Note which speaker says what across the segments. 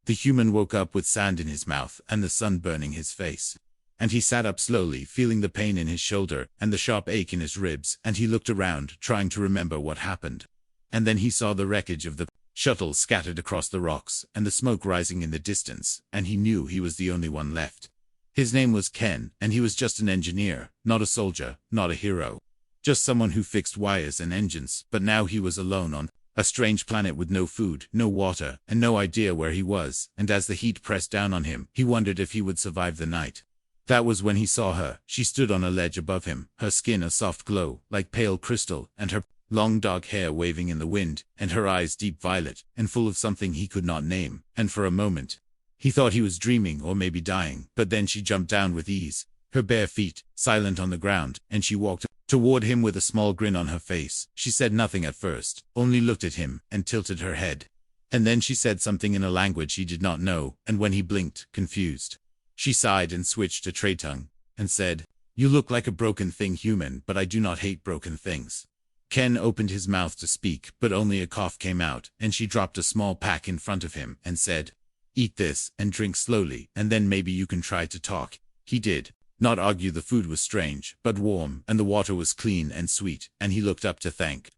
Speaker 1: The human woke up with sand in his mouth and the sun burning his face. And he sat up slowly, feeling the pain in his shoulder and the sharp ache in his ribs, and he looked around, trying to remember what happened. And then he saw the wreckage of the shuttle scattered across the rocks, and the smoke rising in the distance, and he knew he was the only one left. His name was Ken, and he was just an engineer, not a soldier, not a hero. Just someone who fixed wires and engines, but now he was alone on a strange planet with no food, no water, and no idea where he was, and as the heat pressed down on him, he wondered if he would survive the night. That was when he saw her. She stood on a ledge above him, her skin a soft glow, like pale crystal, and her long dark hair waving in the wind, and her eyes deep violet, and full of something he could not name, and for a moment he thought he was dreaming or maybe dying, but then she jumped down with ease, her bare feet silent on the ground, and she walked toward him with a small grin on her face. She said nothing at first, only looked at him, and tilted her head. And then she said something in a language he did not know, and when he blinked, confused, she sighed and switched to Trey tongue, and said, "You look like a broken thing, human, but I do not hate broken things." Ken opened his mouth to speak, but only a cough came out, and she dropped a small pack in front of him, and said, "Eat this, and drink slowly, and then maybe you can try to talk." He did not argue. The food was strange, but warm, and the water was clean and sweet, and he looked up to thank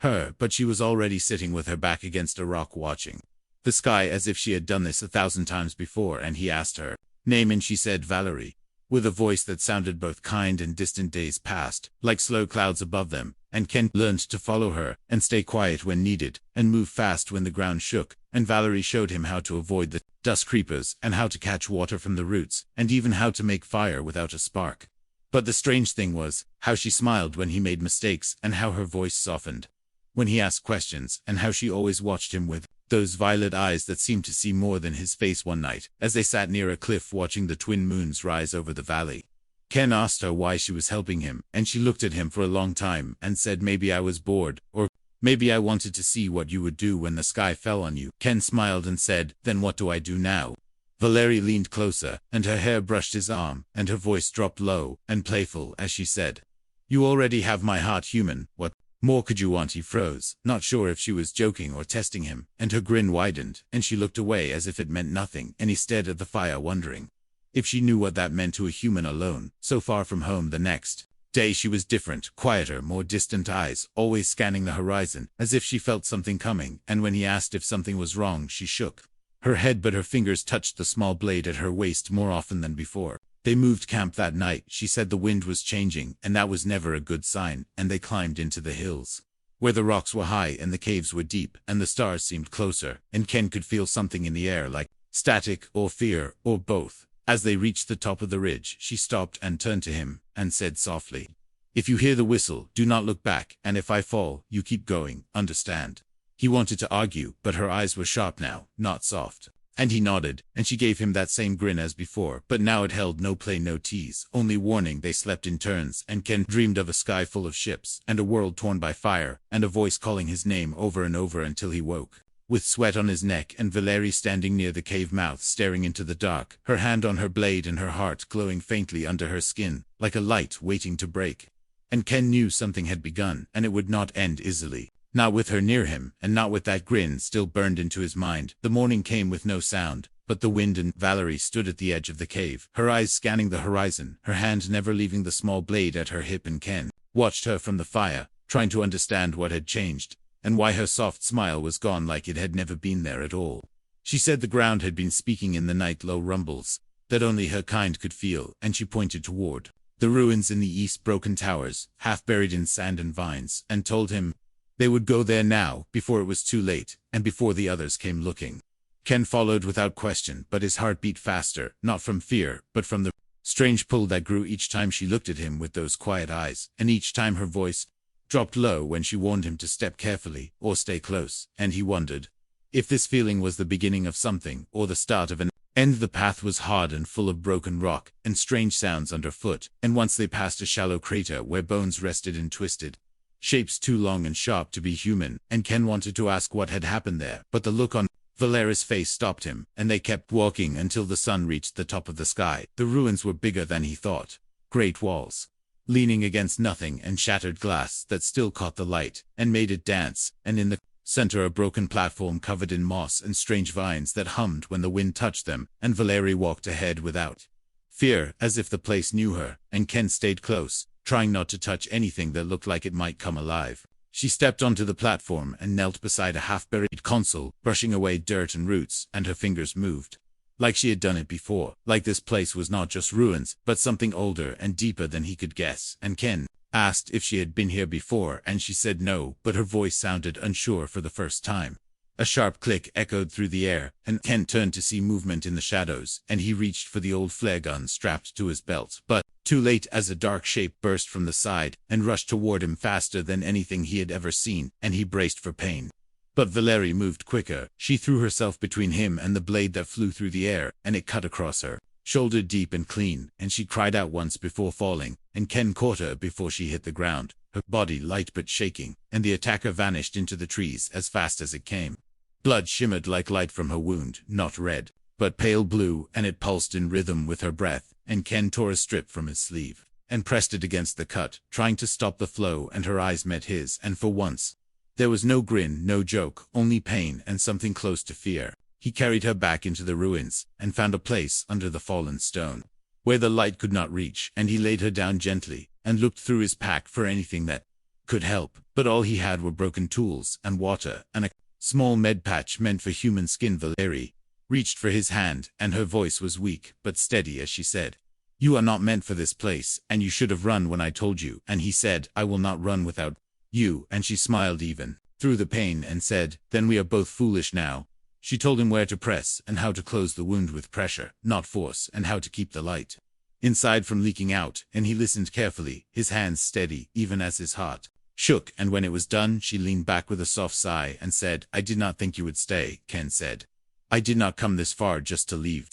Speaker 1: her, but she was already sitting with her back against a rock watching the sky as if she had done this 1,000 times before, and he asked her name, and she said Valerie, with a voice that sounded both kind and distant. Days passed, like slow clouds above them, and Ken learned to follow her, and stay quiet when needed, and move fast when the ground shook, and Valerie showed him how to avoid the dust creepers, and how to catch water from the roots, and even how to make fire without a spark. But the strange thing was, how she smiled when he made mistakes, and how her voice softened when he asked questions, and how she always watched him with those violet eyes that seemed to see more than his face. One night, as they sat near a cliff watching the twin moons rise over the valley, Ken asked her why she was helping him, and she looked at him for a long time and said, "Maybe I was bored, or maybe I wanted to see what you would do when the sky fell on you." Ken smiled and said, "Then what do I do now?" Valerie leaned closer, and her hair brushed his arm, and her voice dropped low and playful as she said, "You already have my heart, human. What more could you want?" He froze, not sure if she was joking or testing him, and her grin widened, and she looked away as if it meant nothing, and he stared at the fire, wondering if she knew what that meant to a human alone, so far from home. The next day she was different, quieter, more distant eyes, always scanning the horizon, as if she felt something coming, and when he asked if something was wrong, she shook her head, but her fingers touched the small blade at her waist more often than before. They moved camp that night. She said the wind was changing, and that was never a good sign, and they climbed into the hills, where the rocks were high and the caves were deep, and the stars seemed closer, and Ken could feel something in the air, like static or fear, or both. As they reached the top of the ridge, she stopped and turned to him, and said softly, "If you hear the whistle, do not look back, and if I fall, you keep going, understand?" He wanted to argue, but her eyes were sharp now, not soft. And he nodded, and she gave him that same grin as before, but now it held no play, no tease, only warning. They slept in turns, and Ken dreamed of a sky full of ships, and a world torn by fire, and a voice calling his name over and over until he woke, with sweat on his neck, and Valerie standing near the cave mouth staring into the dark, her hand on her blade and her heart glowing faintly under her skin, like a light waiting to break. And Ken knew something had begun, and it would not end easily. Not with her near him, and not with that grin still burned into his mind. The morning came with no sound, but the wind, and Valerie stood at the edge of the cave, her eyes scanning the horizon, her hand never leaving the small blade at her hip, and Ken watched her from the fire, trying to understand what had changed, and why her soft smile was gone like it had never been there at all. She said the ground had been speaking in the night, low rumbles that only her kind could feel, and she pointed toward the ruins in the east, broken towers, half buried in sand and vines, and told him they would go there now, before it was too late, and before the others came looking. Ken followed without question, but his heart beat faster, not from fear, but from the strange pull that grew each time she looked at him with those quiet eyes, and each time her voice dropped low when she warned him to step carefully, or stay close, and he wondered if this feeling was the beginning of something, or the start of an end. The path was hard and full of broken rock, and strange sounds underfoot, and once they passed a shallow crater where bones rested in twisted shapes too long and sharp to be human, and Ken wanted to ask what had happened there, but the look on Valeria's face stopped him, and they kept walking until the sun reached the top of the sky. The ruins were bigger than he thought. Great walls, leaning against nothing, and shattered glass that still caught the light and made it dance, and in the center a broken platform covered in moss and strange vines that hummed when the wind touched them, and Valerie walked ahead without fear, as if the place knew her, and Ken stayed close, trying not to touch anything that looked like it might come alive. She stepped onto the platform and knelt beside a half-buried console, brushing away dirt and roots, and her fingers moved like she had done it before, like this place was not just ruins, but something older and deeper than he could guess, and Ken asked if she had been here before, and she said no, but her voice sounded unsure for the first time. A sharp click echoed through the air, and Ken turned to see movement in the shadows, and he reached for the old flare gun strapped to his belt, but too late, as a dark shape burst from the side and rushed toward him faster than anything he had ever seen, and he braced for pain. But Valerie moved quicker. She threw herself between him and the blade that flew through the air, and it cut across her shoulder deep and clean, and she cried out once before falling, and Ken caught her before she hit the ground, her body light but shaking, and the attacker vanished into the trees as fast as it came. Blood shimmered like light from her wound, not red, but pale blue, and it pulsed in rhythm with her breath, and Ken tore a strip from his sleeve and pressed it against the cut, trying to stop the flow, and her eyes met his, and for once there was no grin, no joke, only pain and something close to fear. He carried her back into the ruins, and found a place under the fallen stone, where the light could not reach, and he laid her down gently, and looked through his pack for anything that could help, but all he had were broken tools, and water, and a small med patch meant for human skin. Valerie reached for his hand, and her voice was weak, but steady as she said, "You are not meant for this place, and you should have run when I told you." And he said, "I will not run without you." And she smiled even through the pain and said, "Then we are both foolish now." She told him where to press, and how to close the wound with pressure, not force, and how to keep the light inside from leaking out, and he listened carefully, his hands steady, even as his heart shook, and when it was done, she leaned back with a soft sigh and said, "I did not think you would stay," Ken said. "I did not come this far just to leave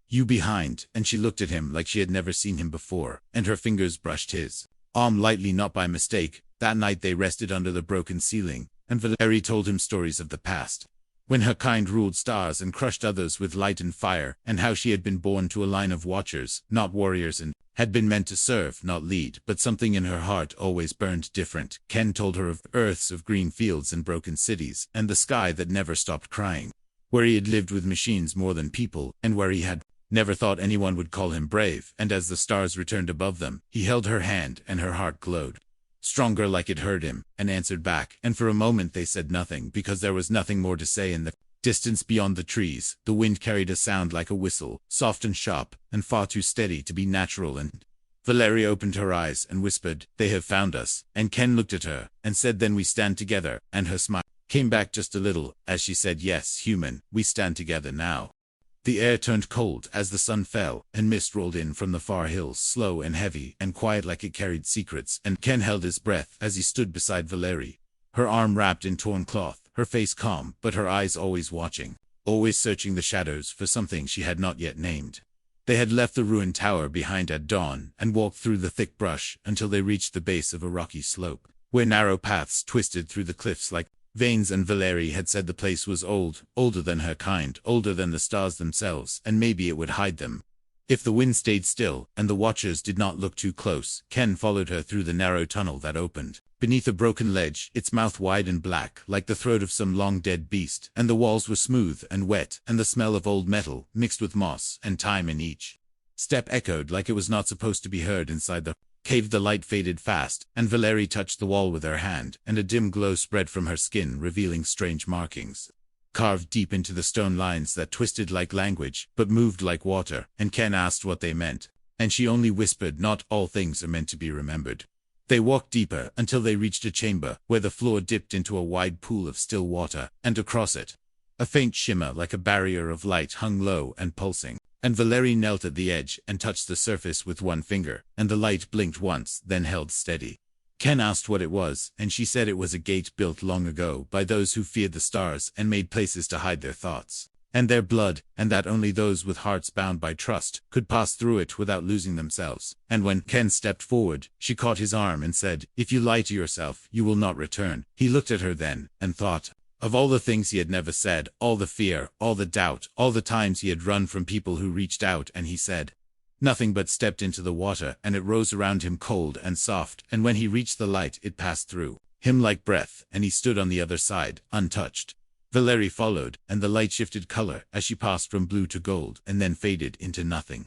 Speaker 1: you behind," and she looked at him like she had never seen him before, and her fingers brushed his arm lightly, not by mistake. That night they rested under the broken ceiling, and Valerie told him stories of the past, when her kind ruled stars and crushed others with light and fire, and how she had been born to a line of watchers, not warriors, and had been meant to serve, not lead, but something in her heart always burned different. Ken told her of Earths of green fields and broken cities, and the sky that never stopped crying, where he had lived with machines more than people, and where he had never thought anyone would call him brave. And as the stars returned above them, he held her hand, and her heart glowed stronger, like it heard him, and answered back, and for a moment they said nothing, because there was nothing more to say. In the distance beyond the trees, the wind carried a sound like a whistle, soft and sharp, and far too steady to be natural, and Valerie opened her eyes and whispered, "They have found us." And Ken looked at her, and said, "Then we stand together," and her smile came back just a little, as she said, "Yes, human, we stand together now." The air turned cold as the sun fell, and mist rolled in from the far hills, slow and heavy and quiet, like it carried secrets, and Ken held his breath as he stood beside Valerie, her arm wrapped in torn cloth, her face calm, but her eyes always watching, always searching the shadows for something she had not yet named. They had left the ruined tower behind at dawn, and walked through the thick brush until they reached the base of a rocky slope, where narrow paths twisted through the cliffs like veins, and Valerie had said the place was old, older than her kind, older than the stars themselves, and maybe it would hide them if the wind stayed still, and the watchers did not look too close. Ken followed her through the narrow tunnel that opened beneath a broken ledge, its mouth wide and black, like the throat of some long-dead beast, and the walls were smooth and wet, and the smell of old metal, mixed with moss and time in each step, echoed like it was not supposed to be heard inside the cave. The light faded fast, and Valerie touched the wall with her hand, and a dim glow spread from her skin, revealing strange markings carved deep into the stone, lines that twisted like language, but moved like water, and Ken asked what they meant, and she only whispered, "Not all things are meant to be remembered." They walked deeper until they reached a chamber, where the floor dipped into a wide pool of still water, and across it, a faint shimmer like a barrier of light hung low and pulsing. And Valerie knelt at the edge and touched the surface with one finger, and the light blinked once, then held steady. Ken asked what it was, and she said it was a gate built long ago by those who feared the stars and made places to hide their thoughts and their blood, and that only those with hearts bound by trust could pass through it without losing themselves. And when Ken stepped forward, she caught his arm and said, "If you lie to yourself, you will not return." He looked at her then, and thought of all the things he had never said, all the fear, all the doubt, all the times he had run from people who reached out, and he said nothing but stepped into the water, and it rose around him cold and soft, and when he reached the light, it passed through him like breath, and he stood on the other side, untouched. Valerie followed, and the light shifted color as she passed from blue to gold and then faded into nothing.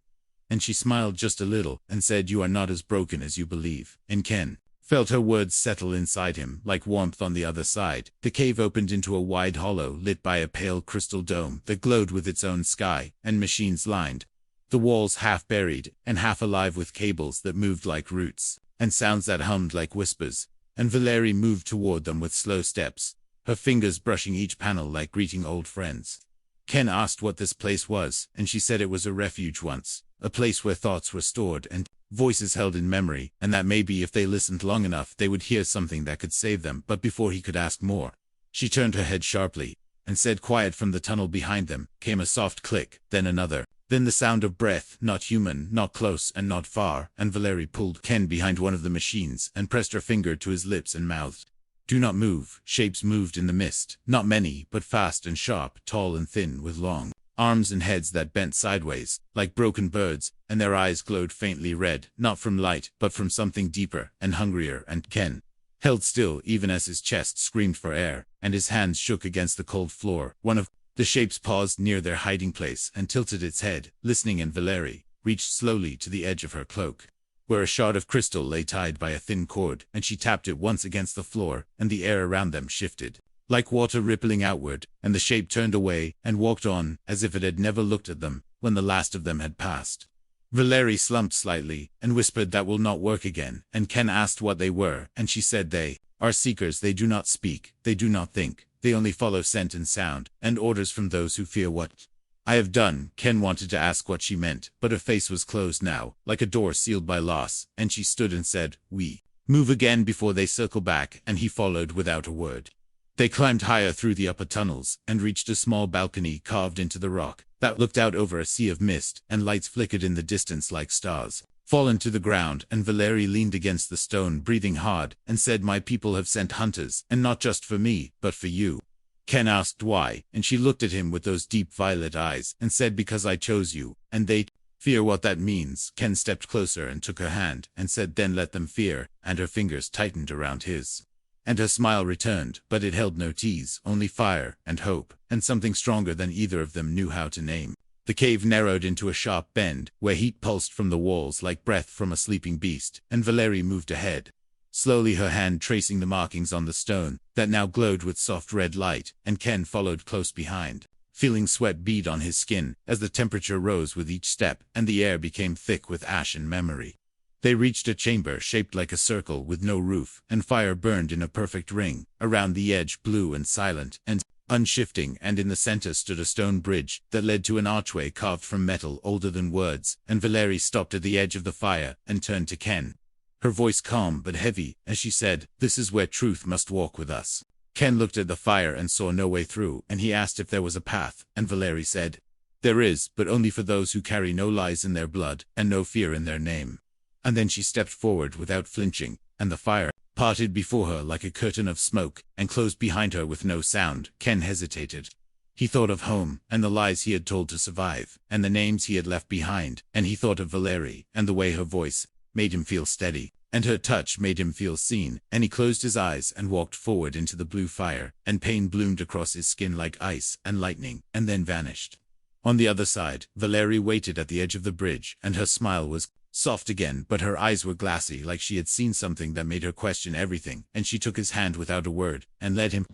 Speaker 1: And she smiled just a little and said, "You are not as broken as you believe." And Ken felt her words settle inside him like warmth on the other side. The cave opened into a wide hollow lit by a pale crystal dome that glowed with its own sky, and machines lined the walls, half buried and half alive with cables that moved like roots, and sounds that hummed like whispers. And Valerie moved toward them with slow steps, her fingers brushing each panel like greeting old friends. Ken asked what this place was, and she said it was a refuge once, a place where thoughts were stored and voices held in memory, and that maybe if they listened long enough they would hear something that could save them. But before he could ask more, she turned her head sharply and said, quiet from the tunnel behind them came a soft click, then another, then the sound of breath, not human, not close and not far. And Valerie pulled Ken behind one of the machines and pressed her finger to his lips and mouthed, "Do not move." Shapes moved in the mist, not many, but fast and sharp, tall and thin, with long arms and heads that bent sideways, like broken birds, and their eyes glowed faintly red, not from light, but from something deeper and hungrier. And Ken held still even as his chest screamed for air, and his hands shook against the cold floor. One of the shapes paused near their hiding place and tilted its head, listening, and Valerie reached slowly to the edge of her cloak, where a shard of crystal lay tied by a thin cord, and she tapped it once against the floor, and the air around them shifted, like water rippling outward, and the shape turned away and walked on, as if it had never looked at them, when the last of them had passed. Valerie slumped slightly, and whispered, "That will not work again." And Ken asked what they were, and she said, "They are seekers. They do not speak, they do not think, they only follow scent and sound, and orders from those who fear what I have done." Ken wanted to ask what she meant, but her face was closed now, like a door sealed by loss, and she stood and said, "We move again before they circle back," and he followed without a word. They climbed higher through the upper tunnels, and reached a small balcony carved into the rock, that looked out over a sea of mist, and lights flickered in the distance like stars fallen to the ground. And Valerie leaned against the stone, breathing hard, and said, "My people have sent hunters, and not just for me, but for you." Ken asked why, and she looked at him with those deep violet eyes, and said, "Because I chose you, and they fear what that means." Ken stepped closer and took her hand, and said, "Then let them fear," and her fingers tightened around his. And her smile returned, but it held no tease, only fire and hope, and something stronger than either of them knew how to name. The cave narrowed into a sharp bend, where heat pulsed from the walls like breath from a sleeping beast, and Valerie moved ahead, slowly, her hand tracing the markings on the stone, that now glowed with soft red light, and Ken followed close behind, feeling sweat bead on his skin as the temperature rose with each step, and the air became thick with ash and memory. They reached a chamber shaped like a circle with no roof, and fire burned in a perfect ring, around the edge blue and silent and unshifting, and in the center stood a stone bridge that led to an archway carved from metal older than words. And Valerie stopped at the edge of the fire and turned to Ken, her voice calm but heavy, as she said, "This is where truth must walk with us." Ken looked at the fire and saw no way through, and he asked if there was a path, and Valerie said, "There is, but only for those who carry no lies in their blood, and no fear in their name." And then she stepped forward without flinching, and the fire parted before her like a curtain of smoke, and closed behind her with no sound. Ken hesitated. He thought of home, and the lies he had told to survive, and the names he had left behind, and he thought of Valerie, and the way her voice made him feel steady, and her touch made him feel seen, and he closed his eyes and walked forward into the blue fire, and pain bloomed across his skin like ice and lightning, and then vanished. On the other side, Valerie waited at the edge of the bridge, and her smile was soft again, but her eyes were glassy, like she had seen something that made her question everything. And she took his hand without a word, and led him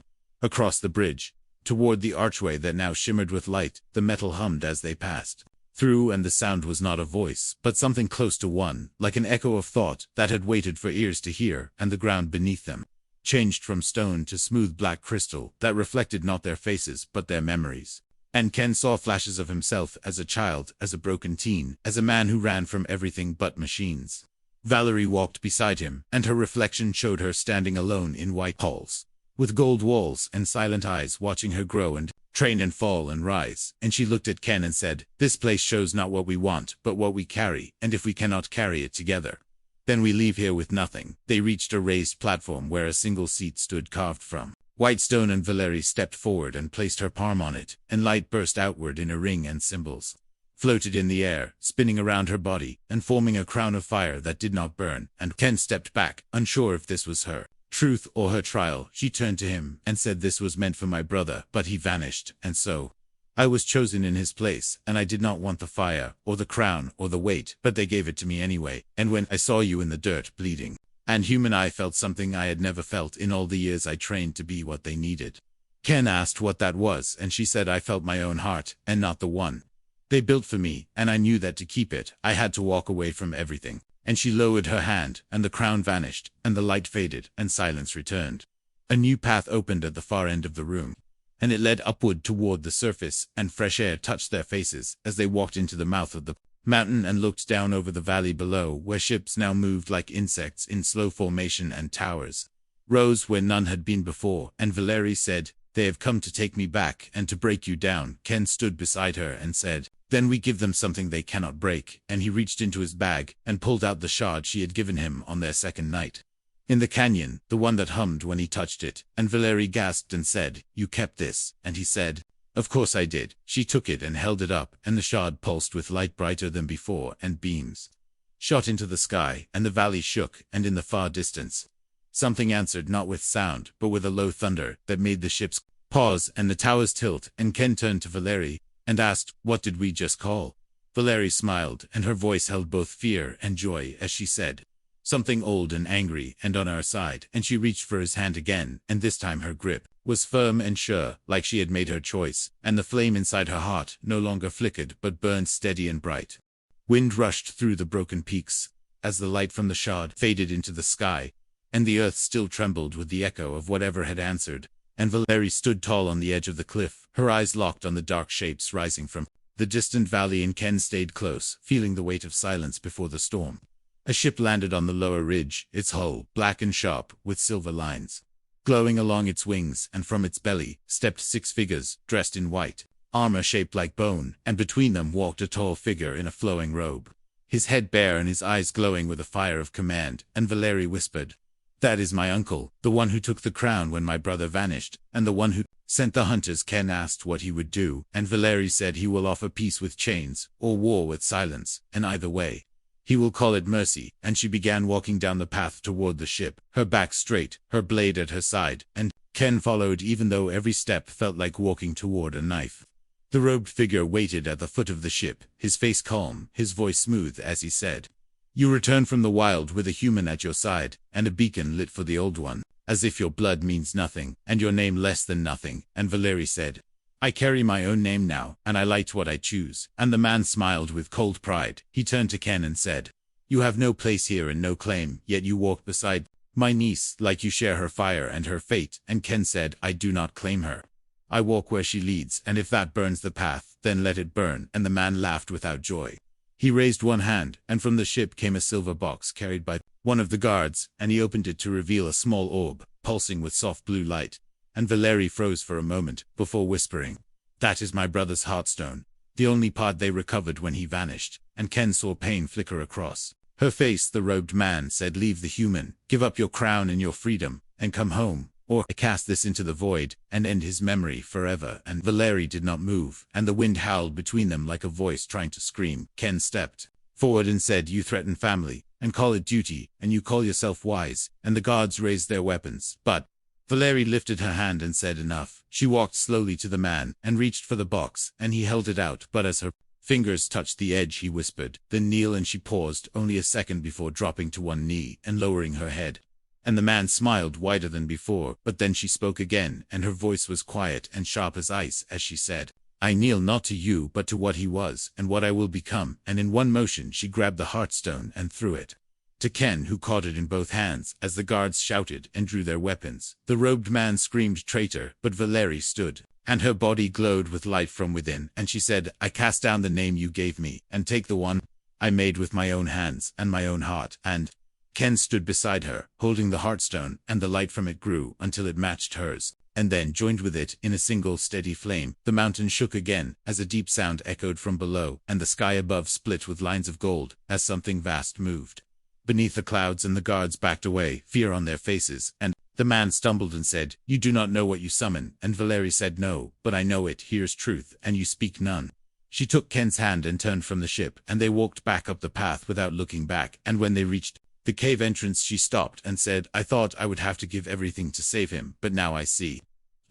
Speaker 1: across the bridge, toward the archway that now shimmered with light. The metal hummed as they passed through, and the sound was not a voice, but something close to one, like an echo of thought that had waited for ears to hear. And the ground beneath them changed from stone to smooth black crystal that reflected not their faces, but their memories. And Ken saw flashes of himself as a child, as a broken teen, as a man who ran from everything but machines. Valerie walked beside him, and her reflection showed her standing alone in white halls, with gold walls and silent eyes watching her grow and train and fall and rise. And she looked at Ken and said, "This place shows not what we want, but what we carry, and if we cannot carry it together, then we leave here with nothing." They reached a raised platform where a single seat stood carved from white stone, and Valerie stepped forward and placed her palm on it, and light burst outward in a ring, and symbols floated in the air, spinning around her body, and forming a crown of fire that did not burn. And Ken stepped back, unsure if this was her truth or her trial. She turned to him and said this was meant for my brother, but he vanished, and so I was chosen in his place, and I did not want the fire, or the crown, or the weight, but they gave it to me anyway, and when I saw you in the dirt bleeding and human, I felt something I had never felt in all the years I trained to be what they needed. Ken asked what that was, and she said I felt my own heart, and not the one they built for me, and I knew that to keep it, I had to walk away from everything. And she lowered her hand, and the crown vanished, and the light faded, and silence returned. A new path opened at the far end of the room, and it led upward toward the surface, and fresh air touched their faces as they walked into the mouth of the mountain and looked down over the valley below, where ships now moved like insects in slow formation and towers rose where none had been before, and Valerie said, "They have come to take me back and to break you down." Ken stood beside her and said, "Then we give them something they cannot break," and he reached into his bag and pulled out the shard she had given him on their second night in the canyon, the one that hummed when he touched it, and Valerie gasped and said, "You kept this?" And he said, "Of course I did." She took it and held it up, and the shard pulsed with light brighter than before, and beams shot into the sky, and the valley shook, and in the far distance something answered, not with sound, but with a low thunder that made the ships pause and the towers tilt, and Ken turned to Valerie and asked, "What did we just call?" Valerie smiled, and her voice held both fear and joy as she said, "Something old and angry and on our side," and she reached for his hand again, and this time her grip was firm and sure, like she had made her choice, and the flame inside her heart no longer flickered but burned steady and bright. Wind rushed through the broken peaks as the light from the shard faded into the sky, and the earth still trembled with the echo of whatever had answered, and Valerie stood tall on the edge of the cliff, her eyes locked on the dark shapes rising from the distant valley, and Ken stayed close, feeling the weight of silence before the storm. A ship landed on the lower ridge, its hull black and sharp, with silver lines glowing along its wings, and from its belly stepped 6 figures, dressed in white armor shaped like bone, and between them walked a tall figure in a flowing robe, his head bare and his eyes glowing with a fire of command, and Valerie whispered, "That is my uncle, the one who took the crown when my brother vanished, and the one who sent the hunters." Ken asked what he would do, and Valerie said he will offer peace with chains, or war with silence, and either way he will call it mercy, and she began walking down the path toward the ship, her back straight, her blade at her side, and Ken followed even though every step felt like walking toward a knife. The robed figure waited at the foot of the ship, his face calm, his voice smooth as he said, "You return from the wild with a human at your side, and a beacon lit for the old one, as if your blood means nothing, and your name less than nothing." And Valerie said, "I carry my own name now, and I light what I choose." And the man smiled with cold pride. He turned to Ken and said, "You have no place here and no claim, yet you walk beside my niece like you share her fire and her fate." And Ken said, "I do not claim her. I walk where she leads, and if that burns the path, then let it burn." And the man laughed without joy. He raised one hand, and from the ship came a silver box carried by one of the guards, and he opened it to reveal a small orb, pulsing with soft blue light. And Valerie froze for a moment, before whispering, "That is my brother's heartstone, the only part they recovered when he vanished." And Ken saw pain flicker across her face. The robed man said, "Leave the human, give up your crown and your freedom, and come home, or I cast this into the void, and end his memory forever." And Valerie did not move, and the wind howled between them like a voice trying to scream. Ken stepped forward and said, "You threaten family, and call it duty, and you call yourself wise." And the guards raised their weapons, but Valerie lifted her hand and said, "Enough." She walked slowly to the man, and reached for the box, and he held it out, but as her fingers touched the edge he whispered, "Then kneel." And she paused only a second before dropping to one knee and lowering her head. And the man smiled wider than before, but then she spoke again, and her voice was quiet and sharp as ice as she said, "I kneel not to you but to what he was, and what I will become." And in one motion she grabbed the heartstone and threw it to Ken, who caught it in both hands as the guards shouted and drew their weapons. The robed man screamed traitor, but Valerie stood, and her body glowed with light from within, and she said, "I cast down the name you gave me, and take the one I made with my own hands and my own heart." And Ken stood beside her, holding the heartstone, and the light from it grew until it matched hers, and then joined with it in a single steady flame. The mountain shook again as a deep sound echoed from below, and the sky above split with lines of gold as something vast moved beneath the clouds, and the guards backed away, fear on their faces, and the man stumbled and said, "You do not know what you summon." And Valerie said, "No, but I know it. Here's truth, and you speak none." She took Ken's hand and turned from the ship, and they walked back up the path without looking back, and when they reached the cave entrance. She stopped and said, I thought I would have to give everything to save him, but now I see.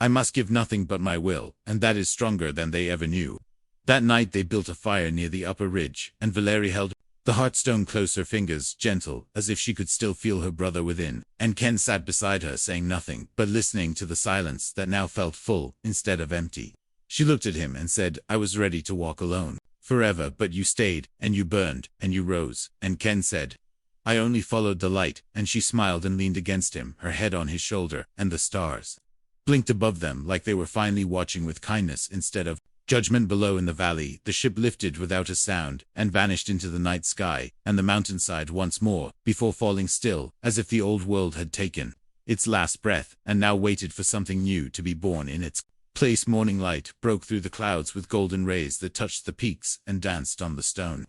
Speaker 1: I must give nothing but my will, and that is stronger than they ever knew. That night they built a fire near the upper ridge, and Valerie held the hearthstone close, her fingers gentle, as if she could still feel her brother within, and Ken sat beside her saying nothing, but listening to the silence that now felt full, instead of empty. She looked at him and said, I was ready to walk alone forever, but you stayed, and you burned, and you rose, and Ken said, I only followed the light, and she smiled and leaned against him, her head on his shoulder, and the stars blinked above them like they were finally watching with kindness instead of judgment. Below in the valley, the ship lifted without a sound, and vanished into the night sky, and the mountainside once more, before falling still, as if the old world had taken its last breath, and now waited for something new to be born in its place. Morning light broke through the clouds with golden rays that touched the peaks and danced on the stone,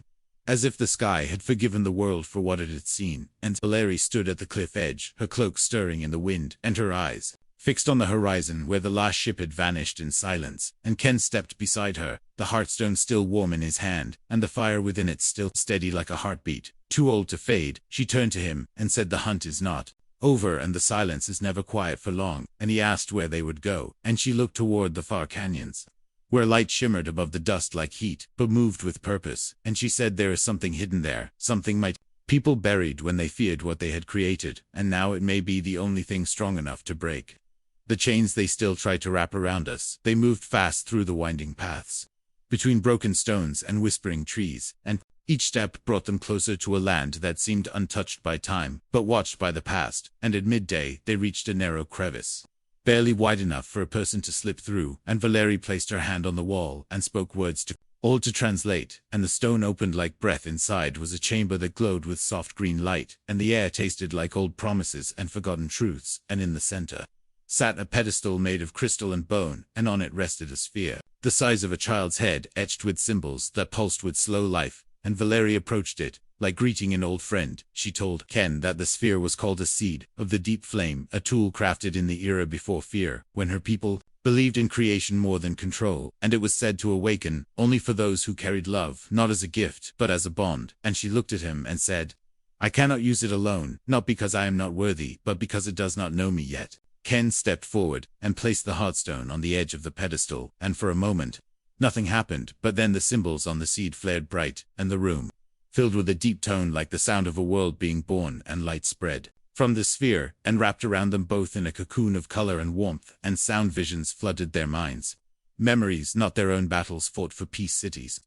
Speaker 1: as if the sky had forgiven the world for what it had seen, and Valerie stood at the cliff edge, her cloak stirring in the wind, and her eyes fixed on the horizon where the last ship had vanished in silence, and Ken stepped beside her, the hearthstone still warm in his hand, and the fire within it still steady like a heartbeat, too old to fade. She turned to him, and said, the hunt is not over, and the silence is never quiet for long, and he asked where they would go, and she looked toward the far canyons, where light shimmered above the dust like heat, but moved with purpose, and she said, there is something hidden there, something might people buried when they feared what they had created, and now it may be the only thing strong enough to break the chains they still try to wrap around us. They moved fast through the winding paths, between broken stones and whispering trees, and each step brought them closer to a land that seemed untouched by time, but watched by the past, and at midday they reached a narrow crevice, barely wide enough for a person to slip through, and Valerie placed her hand on the wall and spoke words to all to translate, and the stone opened like breath. Inside was a chamber that glowed with soft green light, and the air tasted like old promises and forgotten truths, and in the center sat a pedestal made of crystal and bone, and on it rested a sphere, the size of a child's head, etched with symbols that pulsed with slow life, and Valerie approached it, like greeting an old friend. She told Ken that the sphere was called a seed of the deep flame, a tool crafted in the era before fear, when her people believed in creation more than control, and it was said to awaken only for those who carried love, not as a gift, but as a bond. And she looked at him and said, I cannot use it alone, not because I am not worthy, but because it does not know me yet. Ken stepped forward and placed the hearthstone on the edge of the pedestal, and for a moment, nothing happened, but then the symbols on the seed flared bright, and the room filled with a deep tone like the sound of a world being born, and light spread from the sphere, and wrapped around them both in a cocoon of color and warmth, and sound visions flooded their minds. Memories, not their own battles fought for peace, cities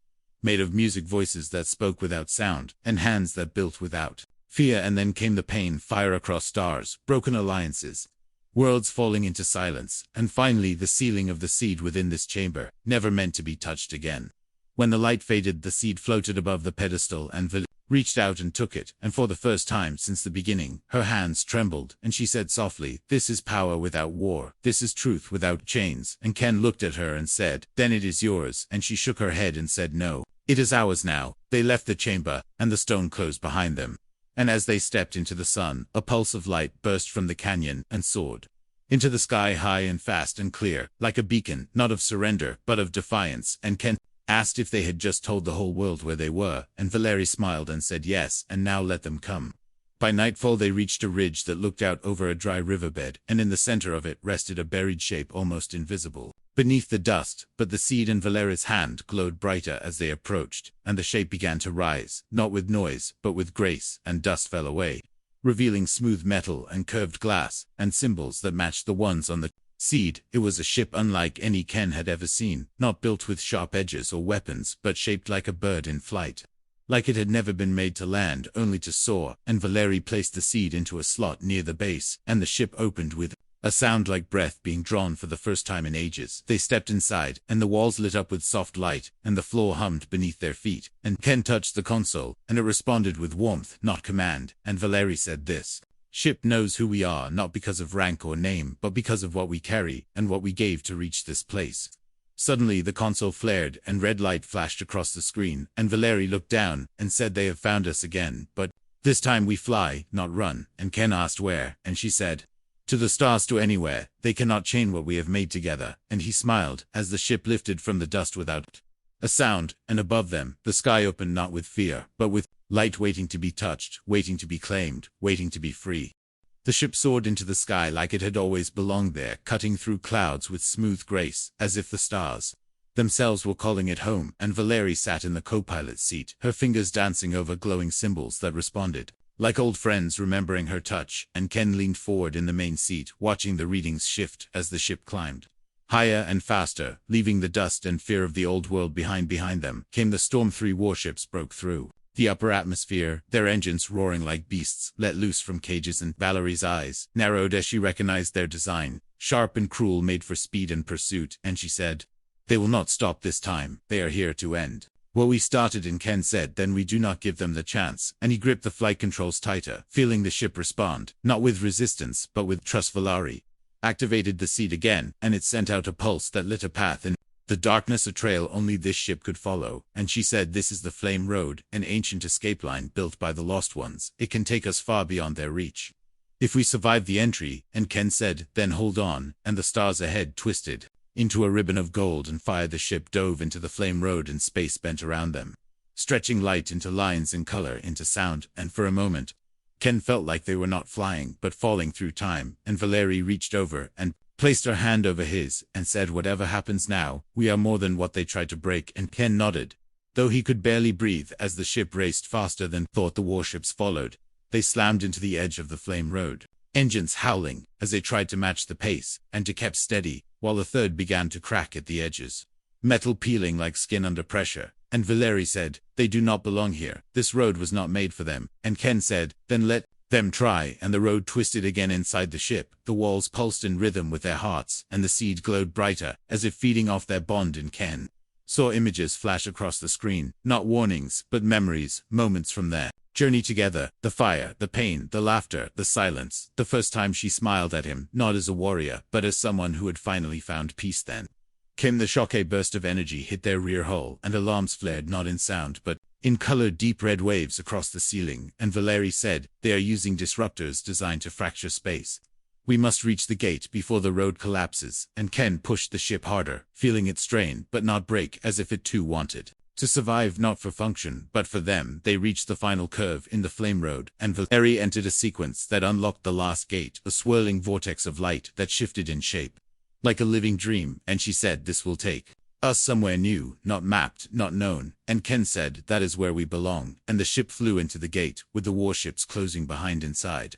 Speaker 1: made of music, voices that spoke without sound, and hands that built without fear. And then came the pain, fire across stars, broken alliances, worlds falling into silence, and finally the sealing of the seed within this chamber, never meant to be touched again. When the light faded, the seed floated above the pedestal, and Valerie reached out and took it, and for the first time since the beginning, her hands trembled, and she said softly, this is power without war, this is truth without chains. And Ken looked at her and said, then it is yours, and she shook her head and said, no, it is ours now. They left the chamber, and the stone closed behind them. And as they stepped into the sun, a pulse of light burst from the canyon and soared into the sky, high and fast and clear, like a beacon, not of surrender, but of defiance. And Ken asked if they had just told the whole world where they were, and Valerie smiled and said yes, and now let them come. By nightfall they reached a ridge that looked out over a dry riverbed, and in the center of it rested a buried shape almost invisible beneath the dust, but the seed in Valerie's hand glowed brighter as they approached, and the shape began to rise, not with noise, but with grace, and dust fell away, revealing smooth metal and curved glass, and symbols that matched the ones on the seed. It was a ship unlike any Ken had ever seen, not built with sharp edges or weapons, but shaped like a bird in flight, like it had never been made to land, only to soar. And Valerie placed the seed into a slot near the base, and the ship opened with a sound like breath being drawn for the first time in ages. They stepped inside, and the walls lit up with soft light, and the floor hummed beneath their feet. And Ken touched the console, and it responded with warmth, not command. And Valerie said, this ship knows who we are, not because of rank or name, but because of what we carry, and what we gave to reach this place. Suddenly the console flared, and red light flashed across the screen, and Valerie looked down, and said, they have found us again, but this time we fly, not run. And Ken asked where, and she said, to the stars, to anywhere. They cannot chain what we have made together. And he smiled, as the ship lifted from the dust without a sound, and above them, the sky opened not with fear, but with light waiting to be touched, waiting to be claimed, waiting to be free. The ship soared into the sky like it had always belonged there, cutting through clouds with smooth grace, as if the stars themselves were calling it home, and Valerie sat in the co-pilot's seat, her fingers dancing over glowing symbols that responded like old friends remembering her touch, and Ken leaned forward in the main seat, watching the readings shift as the ship climbed higher and faster, leaving the dust and fear of the old world behind them. Came the Storm 3 warships broke through the upper atmosphere, their engines roaring like beasts let loose from cages, and Valerie's eyes narrowed as she recognized their design, sharp and cruel, made for speed and pursuit, and she said, "They will not stop this time, they are here to end what we started." And Ken said, "Then we do not give them the chance," and he gripped the flight controls tighter, feeling the ship respond, not with resistance, but with trust. Valerie activated the seed again, and it sent out a pulse that lit a path in the darkness, a trail only this ship could follow, and she said, "This is the Flame Road, an ancient escape line built by the Lost Ones. It can take us far beyond their reach if we survive the entry." And Ken said, "Then hold on," and the stars ahead twisted into a ribbon of gold and fire. The ship dove into the Flame Road, and space bent around them, stretching light into lines and color into sound, and for a moment, Ken felt like they were not flying, but falling through time, and Valerie reached over and placed her hand over his, and said, "Whatever happens now, we are more than what they tried to break." And Ken nodded, though he could barely breathe as the ship raced faster than thought. The warships followed. They slammed into the edge of the Flame Road, engines howling as they tried to match the pace, and kept steady, while the third began to crack at the edges, metal peeling like skin under pressure. And Valerie said, "They do not belong here. This road was not made for them." And Ken said, "Then let them try." And the road twisted again inside the ship. The walls pulsed in rhythm with their hearts, and the seed glowed brighter, as if feeding off their bond. And Ken saw images flash across the screen, not warnings, but memories, moments from their journey together. The fire, the pain, the laughter, the silence. The first time she smiled at him, not as a warrior, but as someone who had finally found peace. Then came the shock. A burst of energy hit their rear hull, and alarms flared, not in sound, but in color, deep red waves across the ceiling. And Valerie said, "They are using disruptors designed to fracture space. We must reach the gate before the road collapses." And Ken pushed the ship harder, feeling it strain, but not break, as if it too wanted to survive, not for function, but for them. They reached the final curve in the Flame Road, and Valerie entered a sequence that unlocked the last gate, a swirling vortex of light that shifted in shape like a living dream, and she said, "This will take us somewhere new, not mapped, not known." And Ken said, "That is where we belong." And the ship flew into the gate, with the warships closing behind inside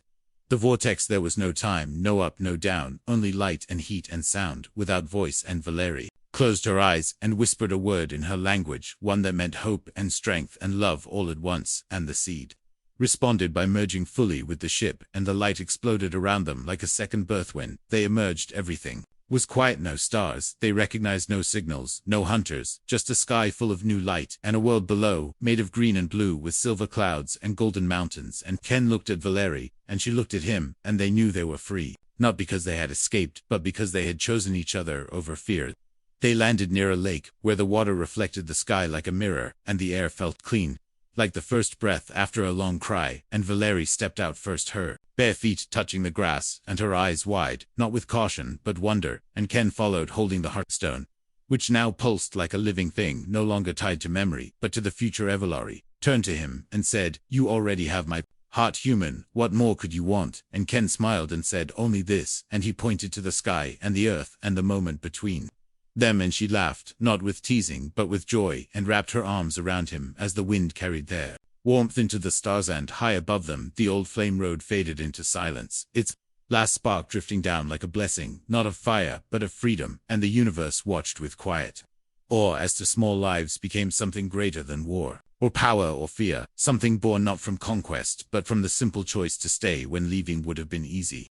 Speaker 1: the vortex. There was no time, no up, no down, only light and heat and sound, without voice. And Valerie closed her eyes and whispered a word in her language, one that meant hope and strength and love all at once, and the seed responded by merging fully with the ship, and the light exploded around them like a second birth. When they emerged, everything was quiet. No stars, they recognized no signals, no hunters, just a sky full of new light, and a world below, made of green and blue with silver clouds and golden mountains. And Ken looked at Valerie, and she looked at him, and they knew they were free, not because they had escaped, but because they had chosen each other over fear. They landed near a lake, where the water reflected the sky like a mirror, and the air felt clean, like the first breath after a long cry. And Valerie stepped out first, her bare feet touching the grass, and her eyes wide, not with caution, but wonder. And Ken followed, holding the Heartstone, which now pulsed like a living thing, no longer tied to memory, but to the future. Valerie turned to him and said, "You already have my heart, human. What more could you want?" And Ken smiled and said, "Only this." And he pointed to the sky and the earth and the moment between them, and she laughed, not with teasing, but with joy, and wrapped her arms around him as the wind carried their warmth into the stars. And high above them, the old Flame Road faded into silence, its last spark drifting down like a blessing, not of fire, but of freedom. And the universe watched with quiet awe as the small lives became something greater than war, or power, or fear, something born not from conquest, but from the simple choice to stay when leaving would have been easy.